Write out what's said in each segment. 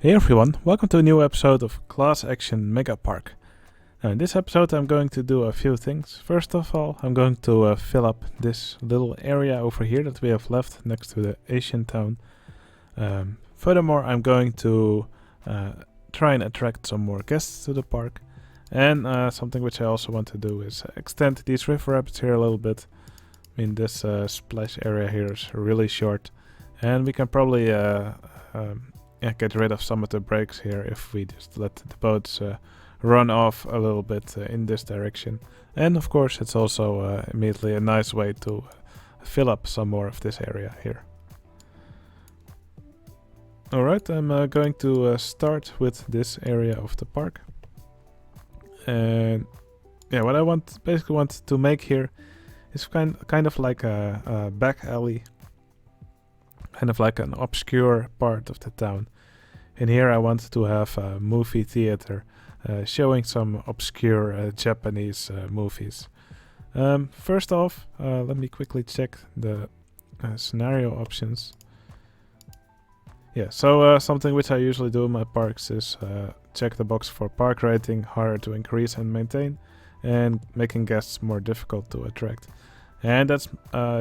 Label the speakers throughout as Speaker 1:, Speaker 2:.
Speaker 1: Hey everyone, welcome to a new episode of Class Action Megapark. Now in this episode I'm going to do a few things. First of all, I'm going to fill up this little area over here that we have left next to the Asian town. Furthermore, I'm going to try and attract some more guests to the park. And something which I also want to do is extend these river rapids here a little bit. I mean, this splash area here is really short. And we can probably get rid of some of the breaks here if we just let the boats run off a little bit in this direction. And of course it's also immediately a nice way to fill up some more of this area here. Alright, I'm going to start with this area of the park. And yeah, what I basically want to make here is kind of like a back alley. Kind of like an obscure part of the town. In here I want to have a movie theater showing some obscure Japanese movies. First off, let me quickly check the scenario options. Yeah, so something which I usually do in my parks is check the box for park rating, harder to increase and maintain, and making guests more difficult to attract. And that's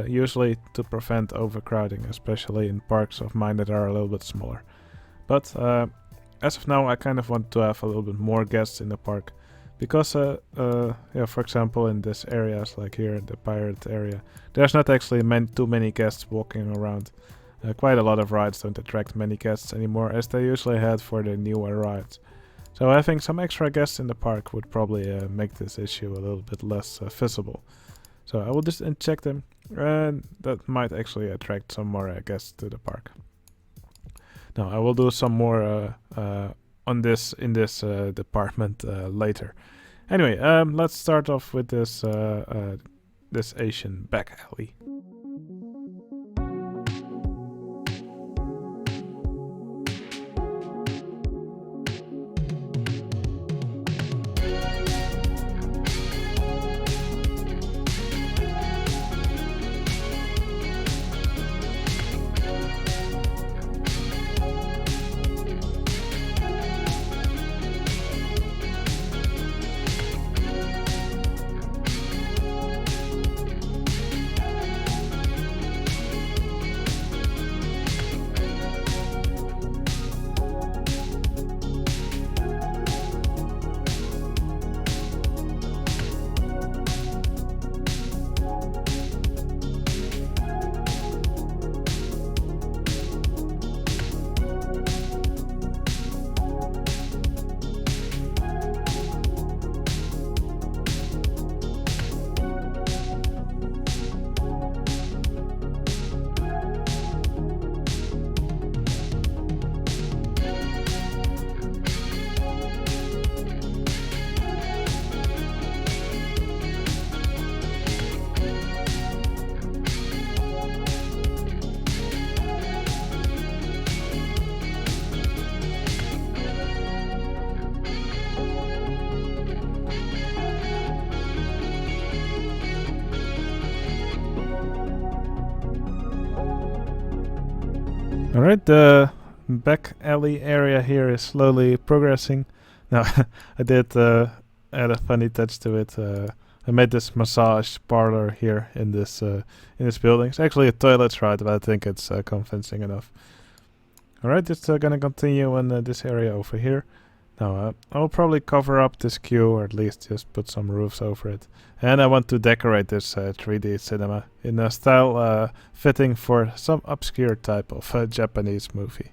Speaker 1: usually to prevent overcrowding, especially in parks of mine that are a little bit smaller. But as of now, I kind of want to have a little bit more guests in the park. Because, for example, in this areas, like here, the pirate area, there's not actually too many guests walking around. Quite a lot of rides don't attract many guests anymore, as they usually had for the newer rides. So having some extra guests in the park would probably make this issue a little bit less visible. So I will just uncheck them, and that might actually attract some more guests to the park. Now I will do some more on this in this department later. Anyway, let's start off with this this Asian back alley. Alright, the back alley area here is slowly progressing. Now, I did add a funny touch to it. I made this massage parlor here in this building. It's actually a toilet, right? But I think it's convincing enough. Alright, just gonna continue on this area over here. Now, I'll probably cover up this queue, or at least just put some roofs over it. And I want to decorate this 3D cinema in a style fitting for some obscure type of Japanese movie.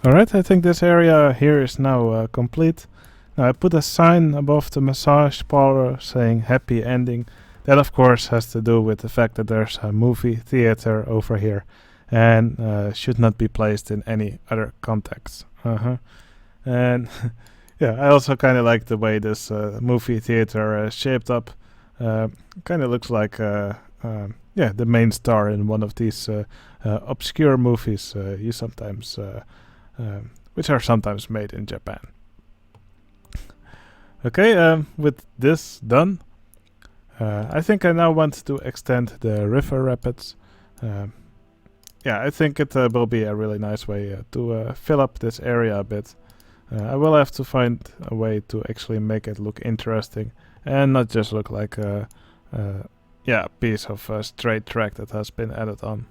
Speaker 1: Alright, I think this area here is now complete. Now I put a sign above the massage parlor saying happy ending. That of course has to do with the fact that there's a movie theater over here and should not be placed in any other context. And yeah, I also kind of like the way this movie theater is shaped up. Kind of looks like yeah, the main star in one of these obscure movies you sometimes which are sometimes made in Japan. Okay, with this done, I think I now want to extend the river rapids. Yeah, I think it will be a really nice way to fill up this area a bit. I will have to find a way to actually make it look interesting and not just look like a yeah, piece of straight track that has been added on.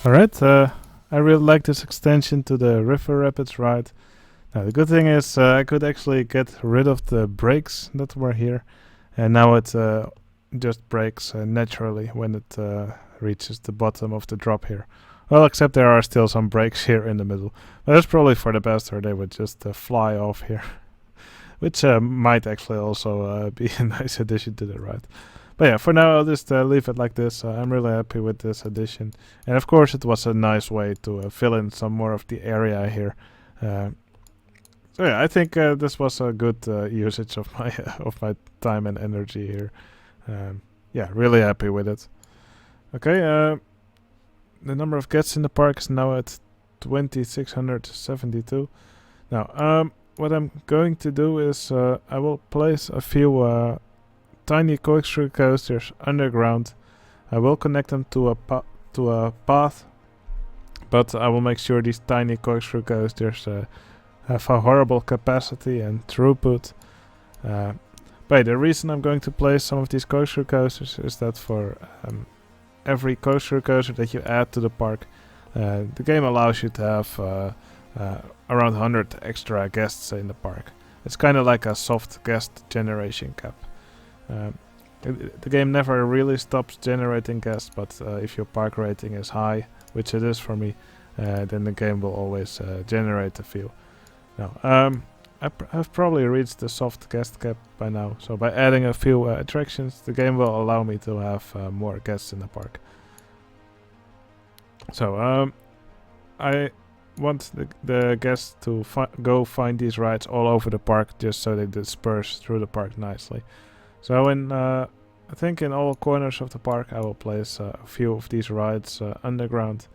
Speaker 1: Alright, I really like this extension to the River Rapids ride. Now the good thing is I could actually get rid of the brakes that were here, and now it just brakes naturally when it reaches the bottom of the drop here. Well, except there are still some brakes here in the middle. But that's probably for the best, or they would just fly off here. Which might actually also be a nice addition to the ride. But yeah, for now I'll just leave it like this. I'm really happy with this addition. And of course it was a nice way to fill in some more of the area here. So yeah, I think this was a good usage of my time and energy here. Yeah, really happy with it. Okay, the number of guests in the park is now at 2,672. Now, what I'm going to do is I will place a few tiny corkscrew coasters underground. I will connect them to a path, but I will make sure these tiny corkscrew coasters have a horrible capacity and throughput. But the reason I'm going to place some of these corkscrew coasters is that for every corkscrew coaster that you add to the park, the game allows you to have around 100 extra guests in the park. It's kind of like a soft guest generation cap. The game never really stops generating guests, but if your park rating is high, which it is for me, then the game will always generate a few. Now, I've probably reached the soft guest cap by now, so by adding a few attractions, the game will allow me to have more guests in the park. So, I want the guests to go find these rides all over the park, just so they disperse through the park nicely. So I think in all corners of the park I will place a few of these rides underground.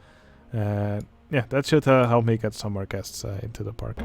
Speaker 1: And yeah, that should help me get some more guests into the park.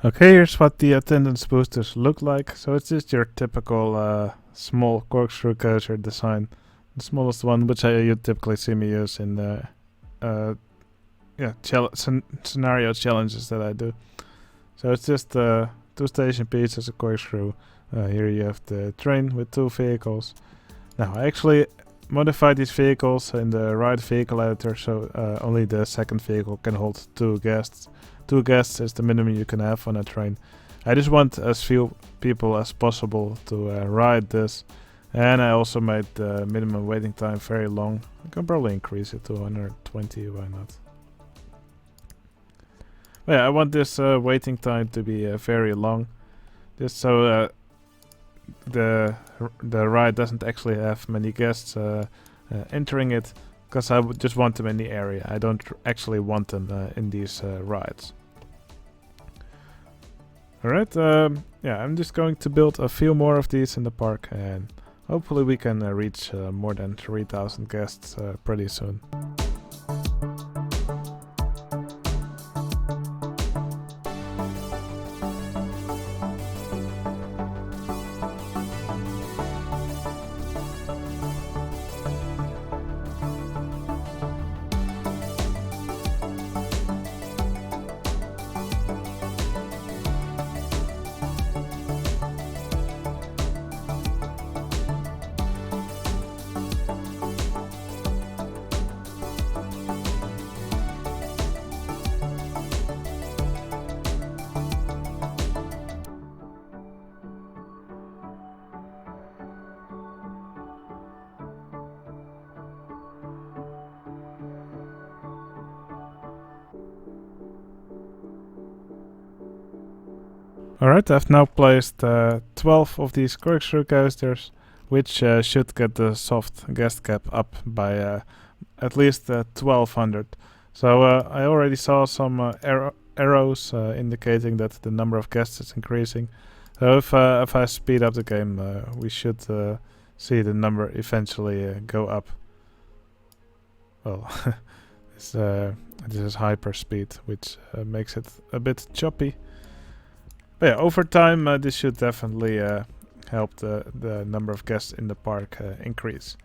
Speaker 1: Okay, here's what the attendance boosters look like. So it's just your typical small corkscrew coaster design. The smallest one, which you typically see me use in the scenario challenges that I do. So it's just 2 station pieces, a corkscrew. Here you have the train with 2 vehicles. Now I actually modified these vehicles in the right vehicle editor, so only the second vehicle can hold 2 guests. 2 guests is the minimum you can have on a train. I just want as few people as possible to ride this, and I also made the minimum waiting time very long. I can probably increase it to 120, why not? But yeah, I want this waiting time to be very long, just so the ride doesn't actually have many guests entering it, because I would just want them in the area. I don't actually want them in these rides. Alright, I'm just going to build a few more of these in the park, and hopefully we can reach more than 3,000 guests pretty soon. Alright, I've now placed 12 of these corkscrew coasters, which should get the soft guest cap up by at least 1200. So I already saw some arrows indicating that the number of guests is increasing. So if I speed up the game, we should see the number eventually go up. Well, this is hyperspeed, which makes it a bit choppy. But yeah, over time this should definitely help the number of guests in the park increase.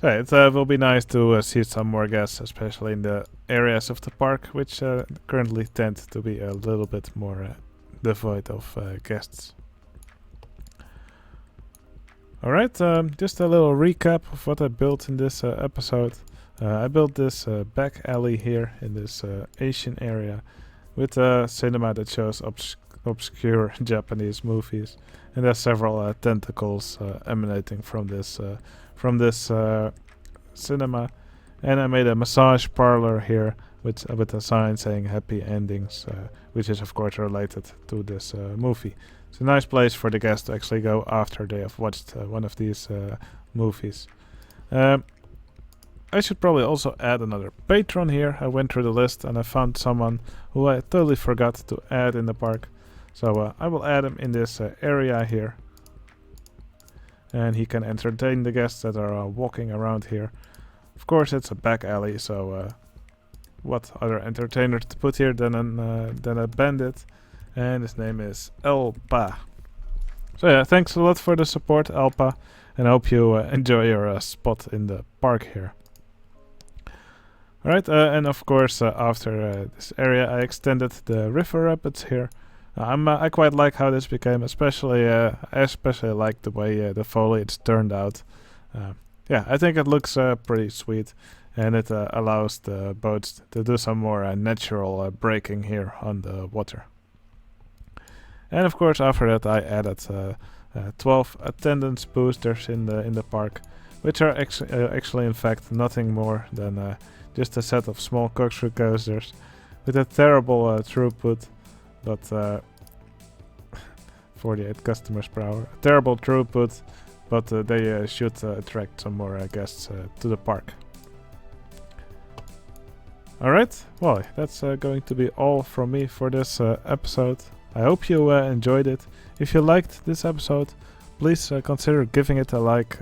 Speaker 1: So it will be nice to see some more guests, especially in the areas of the park which currently tend to be a little bit more devoid of guests. Alright, just a little recap of what I built in this episode. I built this back alley here in this Asian area with a cinema that shows obscure Japanese movies, and there's several tentacles emanating from this cinema. And I made a massage parlor here with a sign saying happy endings, which is of course related to this movie. It's a nice place for the guests to actually go after they have watched one of these movies. I should probably also add another patron here. I went through the list and I found someone who I totally forgot to add in the park. So I will add him in this area here. And he can entertain the guests that are walking around here. Of course it's a back alley, so what other entertainer to put here than a bandit. And his name is Elpa. So yeah, thanks a lot for the support, Elpa. And I hope you enjoy your spot in the park here. Alright, and of course after this area I extended the river rapids here. I quite like how this became, especially I especially like the way the foliage turned out. Yeah, I think it looks pretty sweet, and it allows the boats to do some more natural braking here on the water. And of course after that I added 12 attendance boosters in the park, which are actually in fact nothing more than just a set of small corkscrew coasters with a terrible throughput, but 48 customers per hour. A terrible throughput, but they should attract some more guests to the park. Alright, well, that's going to be all from me for this episode. I hope you enjoyed it. If you liked this episode, please consider giving it a like.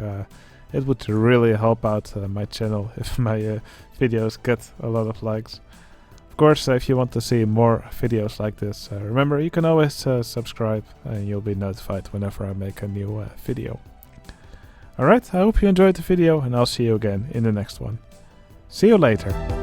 Speaker 1: It would really help out my channel if my videos get a lot of likes. Of course, if you want to see more videos like this, remember you can always subscribe and you'll be notified whenever I make a new video. Alright, I hope you enjoyed the video and I'll see you again in the next one. See you later.